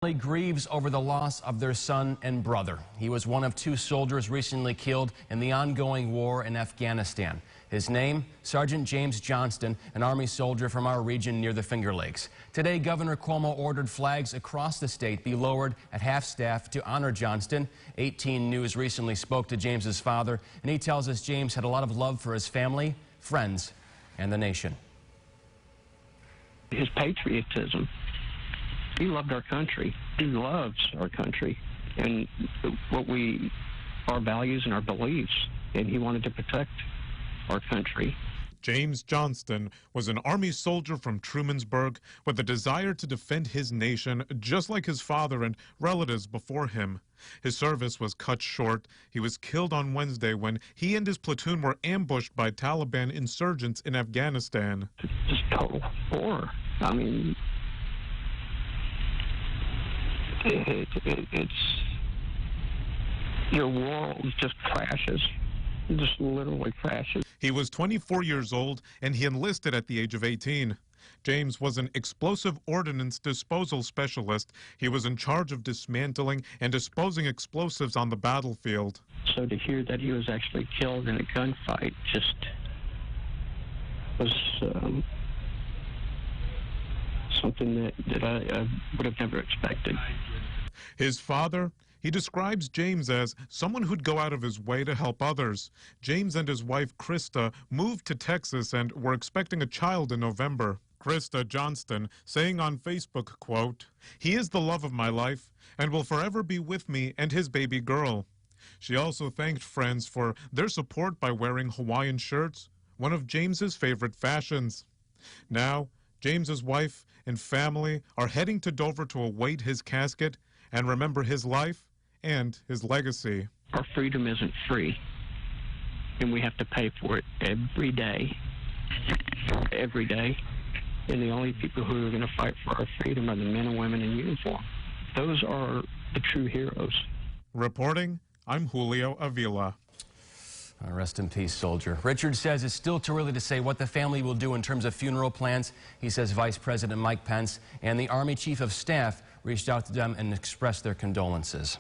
Family grieves over the loss of their son and brother. He was one of two soldiers recently killed in the ongoing war in Afghanistan. His name, Sergeant James Johnston, an Army soldier from our region near the Finger Lakes. Today, Governor Cuomo ordered flags across the state be lowered at half-staff to honor Johnston. 18 News recently spoke to James's father, and he tells us James had a lot of love for his family, friends, and the nation. His patriotism. He loved our country. He loves our country and our values and our beliefs, and he wanted to protect our country. James Johnston was an Army soldier from Trumansburg with a desire to defend his nation, just like his father and relatives before him. His service was cut short. He was killed on Wednesday when he and his platoon were ambushed by Taliban insurgents in Afghanistan. It's just total horror. I mean, it's your world just crashes. It just literally crashes. He was 24 years old and he enlisted at the age of 18. James was an explosive ordnance disposal specialist. He was in charge of dismantling and disposing explosives on the battlefield. So to hear that he was actually killed in a gunfight just was something that I would have never expected. His father, he describes James as someone who'd go out of his way to help others. James and his wife, Krista, moved to Texas and were expecting a child in November. Krista Johnston saying on Facebook, quote, "He is the love of my life and will forever be with me and his baby girl." She also thanked friends for their support by wearing Hawaiian shirts, one of James's favorite fashions. Now, James's wife and family are heading to Dover to await his casket and remember his life and his legacy. Our freedom isn't free, and we have to pay for it every day. Every day. And the only people who are going to fight for our freedom are the men and women in uniform. Those are the true heroes. Reporting, I'm Julio Avila. Rest in peace, soldier. Richard says it's still too early to say what the family will do in terms of funeral plans. He says Vice President Mike Pence and the Army Chief of Staff reached out to them and expressed their condolences.